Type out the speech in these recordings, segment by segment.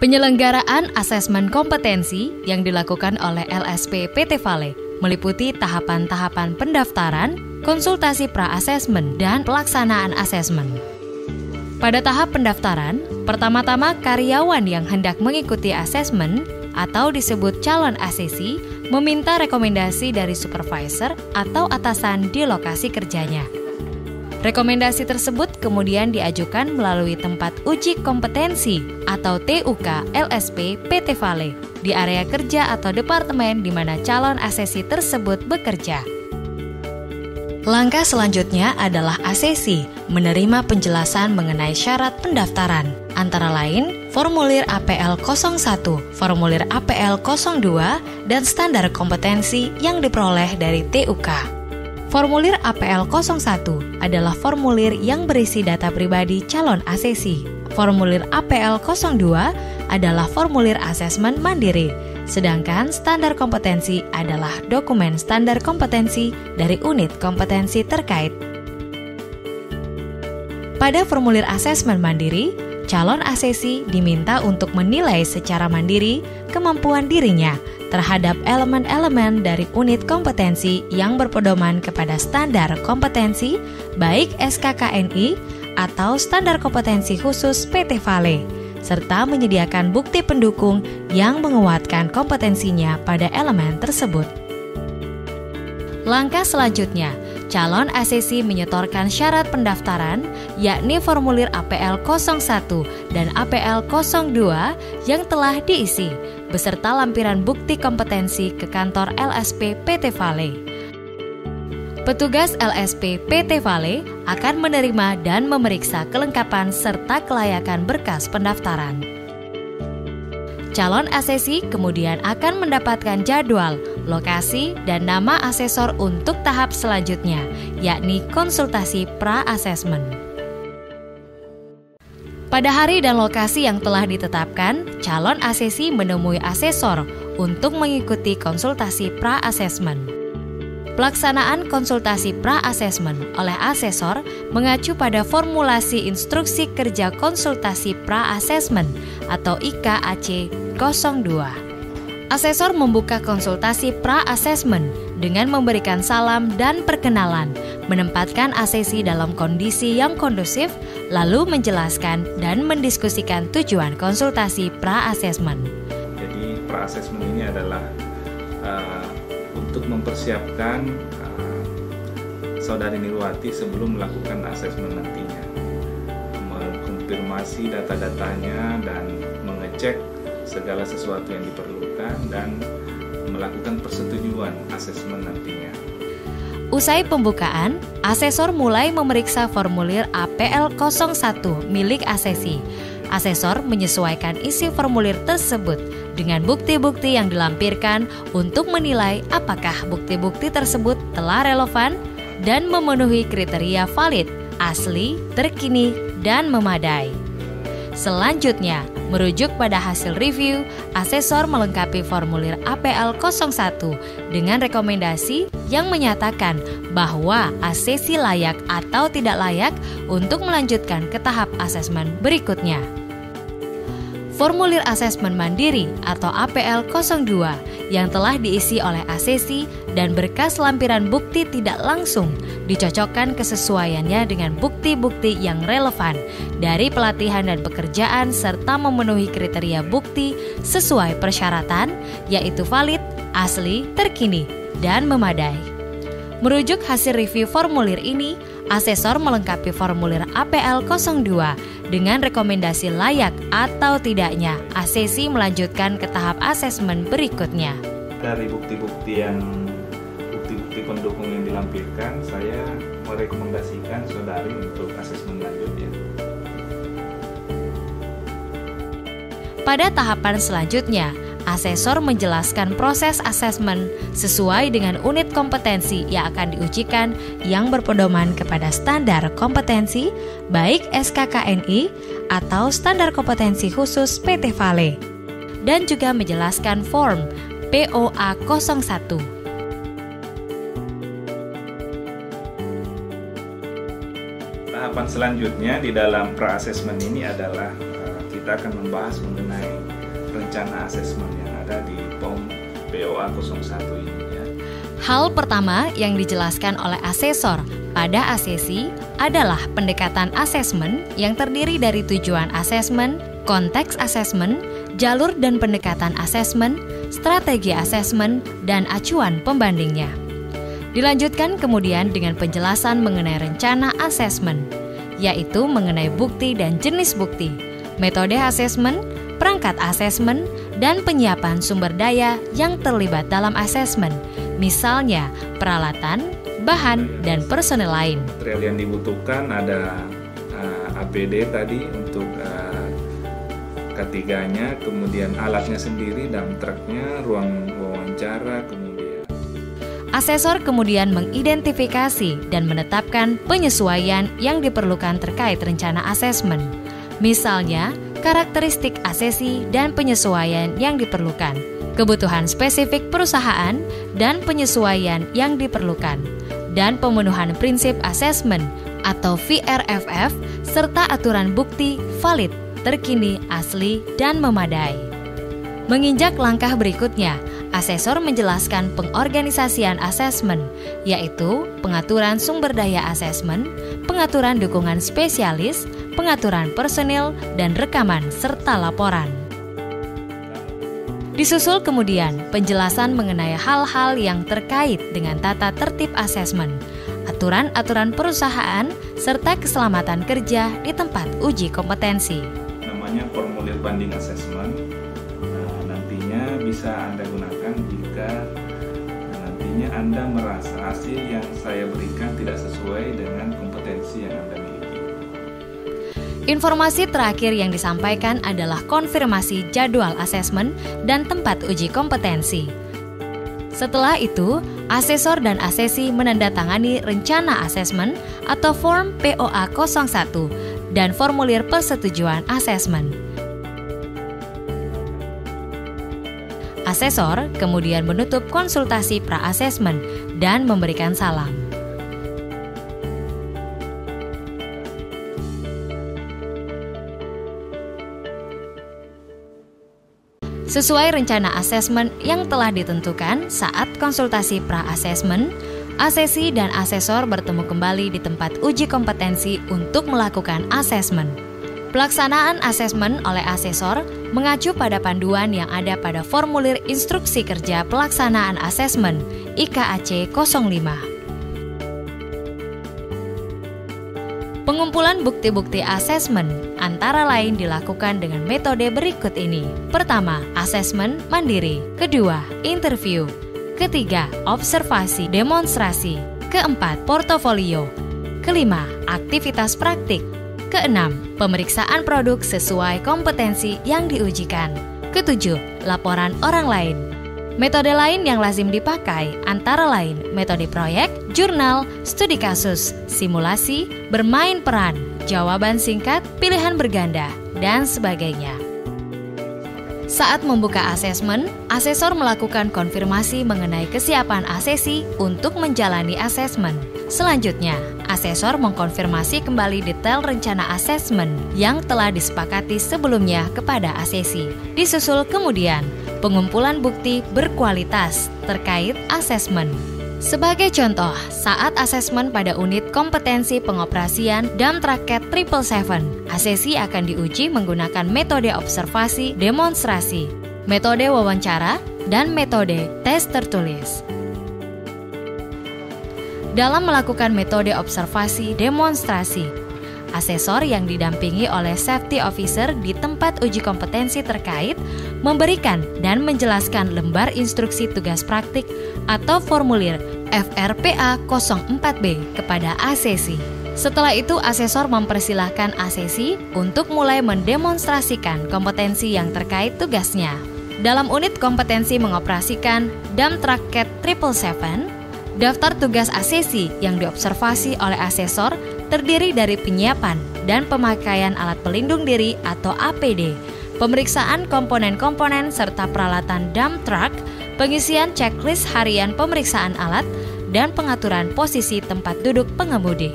Penyelenggaraan asesmen kompetensi yang dilakukan oleh LSP PT Vale meliputi tahapan-tahapan pendaftaran, konsultasi pra-asesmen, dan pelaksanaan asesmen. Pada tahap pendaftaran, pertama-tama karyawan yang hendak mengikuti asesmen atau disebut calon ACC meminta rekomendasi dari supervisor atau atasan di lokasi kerjanya. Rekomendasi tersebut kemudian diajukan melalui tempat uji kompetensi atau TUK LSP PT Vale di area kerja atau departemen di mana calon ACC tersebut bekerja. Langkah selanjutnya adalah ACC menerima penjelasan mengenai syarat pendaftaran, antara lain formulir APL 01, formulir APL 02, dan standar kompetensi yang diperoleh dari TUK. Formulir APL 01 adalah formulir yang berisi data pribadi calon ACC. Formulir APL 02 adalah formulir asesmen mandiri, sedangkan standar kompetensi adalah dokumen standar kompetensi dari unit kompetensi terkait. Pada formulir asesmen mandiri, calon ACC diminta untuk menilai secara mandiri kemampuan dirinya terhadap elemen-elemen dari unit kompetensi yang berpedoman kepada standar kompetensi, baik SKKNI atau standar kompetensi khusus PT Vale, serta menyediakan bukti pendukung yang menguatkan kompetensinya pada elemen tersebut. Langkah selanjutnya, calon ACC menyetorkan syarat pendaftaran, yakni formulir APL 01 dan APL 02 yang telah diisi, beserta lampiran bukti kompetensi ke kantor LSP PT Vale. Petugas LSP PT Vale akan menerima dan memeriksa kelengkapan serta kelayakan berkas pendaftaran. Calon ACC kemudian akan mendapatkan jadwal, lokasi, dan nama asesor untuk tahap selanjutnya, yakni konsultasi pra-asesmen. Pada hari dan lokasi yang telah ditetapkan, calon ACC menemui asesor untuk mengikuti konsultasi pra-asesmen. Pelaksanaan konsultasi pra-asesmen oleh asesor mengacu pada formulasi instruksi kerja konsultasi pra-asesmen atau IKAC 02. Asesor membuka konsultasi pra-asesmen dengan memberikan salam dan perkenalan, menempatkan ACC dalam kondisi yang kondusif, lalu menjelaskan dan mendiskusikan tujuan konsultasi pra-asesmen. Jadi pra-asesmen ini adalah untuk mempersiapkan Saudari Nirwati sebelum melakukan asesmen nantinya, mengkonfirmasi data-datanya dan mengecek segala sesuatu yang diperlukan dan melakukan persetujuan asesmen nantinya. Usai pembukaan, asesor mulai memeriksa formulir APL 01 milik ACC. Asesor menyesuaikan isi formulir tersebut dengan bukti-bukti yang dilampirkan untuk menilai apakah bukti-bukti tersebut telah relevan dan memenuhi kriteria valid, asli, terkini, dan memadai. Selanjutnya, merujuk pada hasil review, asesor melengkapi formulir APL 01 dengan rekomendasi yang menyatakan bahwa ACC layak atau tidak layak untuk melanjutkan ke tahap asesmen berikutnya. Formulir asesmen mandiri atau APL 02 yang telah diisi oleh ACC dan berkas lampiran bukti tidak langsung dicocokkan kesesuaiannya dengan bukti-bukti yang relevan dari pelatihan dan pekerjaan serta memenuhi kriteria bukti sesuai persyaratan, yaitu valid, asli, terkini, dan memadai. Merujuk hasil review formulir ini, asesor melengkapi formulir APL 02 dengan rekomendasi layak atau tidaknya ACC melanjutkan ke tahap asesmen berikutnya. Dari bukti-bukti pendukung yang dilampirkan, saya merekomendasikan saudari untuk asesmen lanjutnya. Pada tahapan selanjutnya, asesor menjelaskan proses asesmen sesuai dengan unit kompetensi yang akan diujikan yang berpedoman kepada standar kompetensi, baik SKKNI atau standar kompetensi khusus PT Vale, dan juga menjelaskan form POA 01. Tahapan selanjutnya di dalam pra-asesmen ini adalah kita akan membahas mengenai rencana asesmen yang ada di POM POA 01 ini ya. Hal pertama yang dijelaskan oleh asesor pada asesi adalah pendekatan asesmen yang terdiri dari tujuan asesmen, konteks asesmen, jalur dan pendekatan asesmen, strategi asesmen, dan acuan pembandingnya. Dilanjutkan kemudian dengan penjelasan mengenai rencana asesmen, yaitu mengenai bukti dan jenis bukti, metode asesmen, perangkat asesmen, dan penyiapan sumber daya yang terlibat dalam asesmen, misalnya peralatan, bahan, dan personel lain. Material yang dibutuhkan ada APD tadi untuk ketiganya, kemudian alatnya sendiri, dump trucknya, ruang wawancara, kemudian asesor kemudian mengidentifikasi dan menetapkan penyesuaian yang diperlukan terkait rencana asesmen, misalnya karakteristik asesi dan penyesuaian yang diperlukan, kebutuhan spesifik perusahaan dan penyesuaian yang diperlukan, dan pemenuhan prinsip asesmen atau VRFF serta aturan bukti valid, terkini, asli, dan memadai. Menginjak langkah berikutnya, asesor menjelaskan pengorganisasian asesmen, yaitu pengaturan sumber daya asesmen, pengaturan dukungan spesialis, pengaturan personil, dan rekaman serta laporan. Disusul kemudian penjelasan mengenai hal-hal yang terkait dengan tata tertib asesmen, aturan-aturan perusahaan, serta keselamatan kerja di tempat uji kompetensi. Namanya formulir banding asesmen. Nantinya bisa Anda gunakan jika nantinya Anda merasa hasil yang saya berikan tidak sesuai dengan kompetensi yang Anda miliki. Informasi terakhir yang disampaikan adalah konfirmasi jadwal asesmen dan tempat uji kompetensi. Setelah itu, asesor dan asesi menandatangani rencana asesmen atau form POA 01 dan formulir persetujuan asesmen. Asesor kemudian menutup konsultasi pra-asesmen dan memberikan salam. Sesuai rencana asesmen yang telah ditentukan saat konsultasi pra-asesmen, asesi dan asesor bertemu kembali di tempat uji kompetensi untuk melakukan asesmen. Pelaksanaan asesmen oleh asesor mengacu pada panduan yang ada pada formulir instruksi kerja pelaksanaan asesmen IKAC 05. Pengumpulan bukti-bukti asesmen antara lain dilakukan dengan metode berikut ini. Pertama, asesmen mandiri. Kedua, interview. Ketiga, observasi demonstrasi. Keempat, portofolio. Kelima, aktivitas praktik. Keenam, pemeriksaan produk sesuai kompetensi yang diujikan. Ketujuh, laporan orang lain. Metode lain yang lazim dipakai antara lain metode proyek, jurnal, studi kasus, simulasi, bermain peran, jawaban singkat, pilihan berganda, dan sebagainya. Saat membuka asesmen, asesor melakukan konfirmasi mengenai kesiapan asesi untuk menjalani asesmen. Selanjutnya, asesor mengkonfirmasi kembali detail rencana asesmen yang telah disepakati sebelumnya kepada asesi. Disusul kemudian pengumpulan bukti berkualitas terkait asesmen. Sebagai contoh, saat asesmen pada unit kompetensi pengoperasian dump truck Cat 777, asesi akan diuji menggunakan metode observasi demonstrasi, metode wawancara, dan metode tes tertulis. Dalam melakukan metode observasi demonstrasi, asesor yang didampingi oleh safety officer di tempat uji kompetensi terkait memberikan dan menjelaskan lembar instruksi tugas praktik atau formulir FRPA 04B kepada asesi. Setelah itu, asesor mempersilahkan asesi untuk mulai mendemonstrasikan kompetensi yang terkait tugasnya. Dalam unit kompetensi mengoperasikan dump truck Cat 777, daftar tugas asesi yang diobservasi oleh asesor terdiri dari penyiapan dan pemakaian alat pelindung diri atau APD, pemeriksaan komponen-komponen serta peralatan dump truck, pengisian checklist harian pemeriksaan alat, dan pengaturan posisi tempat duduk pengemudi.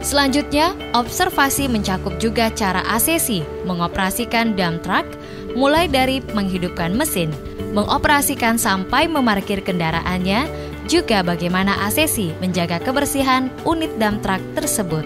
Selanjutnya, observasi mencakup juga cara ACC mengoperasikan dump truck, mulai dari menghidupkan mesin, mengoperasikan sampai memarkir kendaraannya, juga bagaimana ACC menjaga kebersihan unit dump truck tersebut.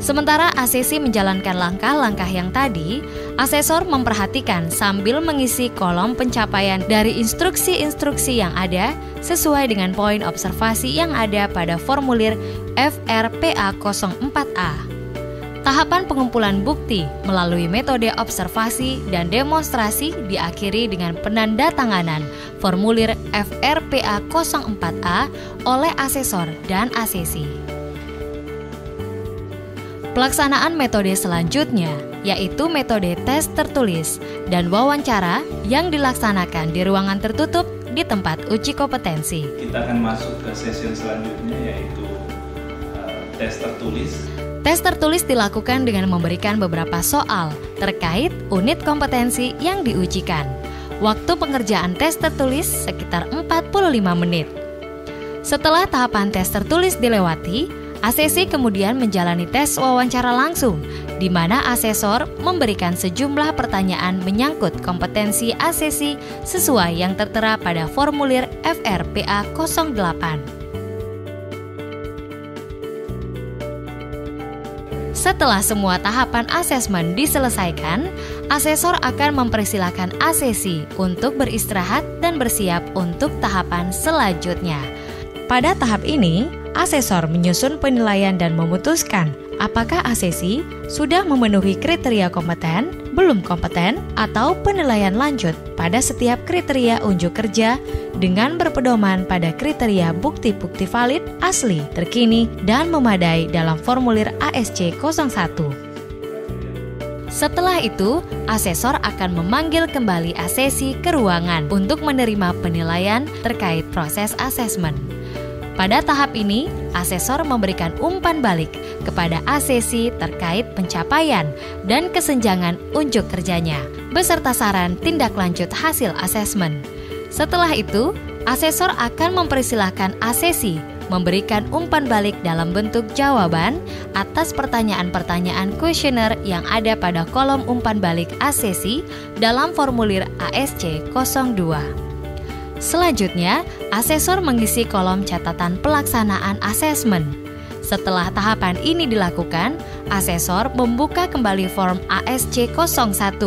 Sementara ACC menjalankan langkah-langkah yang tadi, asesor memperhatikan sambil mengisi kolom pencapaian dari instruksi-instruksi yang ada sesuai dengan poin observasi yang ada pada formulir FRPA 04A. Tahapan pengumpulan bukti melalui metode observasi dan demonstrasi diakhiri dengan penandatanganan formulir FRPA 04A oleh asesor dan ACC. Pelaksanaan metode selanjutnya yaitu metode tes tertulis dan wawancara yang dilaksanakan di ruangan tertutup di tempat uji kompetensi. Kita akan masuk ke sesi selanjutnya yaitu tes tertulis. Tes tertulis dilakukan dengan memberikan beberapa soal terkait unit kompetensi yang diujikan. Waktu pengerjaan tes tertulis sekitar 45 menit. Setelah tahapan tes tertulis dilewati, ACC kemudian menjalani tes wawancara langsung, di mana asesor memberikan sejumlah pertanyaan menyangkut kompetensi ACC sesuai yang tertera pada formulir FRPA 08. Setelah semua tahapan asesmen diselesaikan, asesor akan mempersilahkan ACC untuk beristirahat dan bersiap untuk tahapan selanjutnya. Pada tahap ini, asesor menyusun penilaian dan memutuskan apakah ACC sudah memenuhi kriteria kompeten, belum kompeten, atau penilaian lanjut pada setiap kriteria unjuk kerja dengan berpedoman pada kriteria bukti-bukti valid, asli, terkini, dan memadai dalam formulir ASC 01. Setelah itu, asesor akan memanggil kembali ACC ke ruangan untuk menerima penilaian terkait proses asesmen. Pada tahap ini, asesor memberikan umpan balik kepada ACC terkait pencapaian dan kesenjangan unjuk kerjanya, beserta saran tindak lanjut hasil asesmen. Setelah itu, asesor akan mempersilahkan ACC memberikan umpan balik dalam bentuk jawaban atas pertanyaan-pertanyaan kuesioner yang ada pada kolom umpan balik ACC dalam formulir ASC 02. Selanjutnya, asesor mengisi kolom catatan pelaksanaan asesmen. Setelah tahapan ini dilakukan, asesor membuka kembali form ASC 01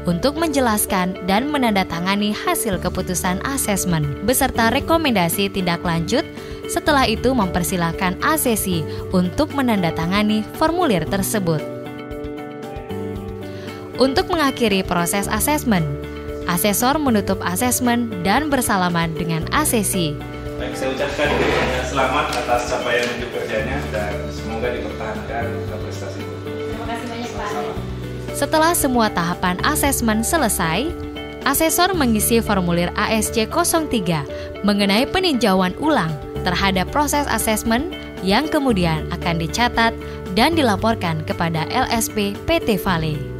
untuk menjelaskan dan menandatangani hasil keputusan asesmen beserta rekomendasi tindak lanjut. Setelah itu mempersilahkan ACC untuk menandatangani formulir tersebut. Untuk mengakhiri proses asesmen, asesor menutup asesmen dan bersalaman dengan ACC. Baik, saya ucapkan selamat atas capaian unjuk kerjanya dan semoga dipertahankan prestasi itu. Terima kasih banyak, Pak. Setelah semua tahapan asesmen selesai, asesor mengisi formulir ASC 03 mengenai peninjauan ulang terhadap proses asesmen yang kemudian akan dicatat dan dilaporkan kepada LSP PT Vale.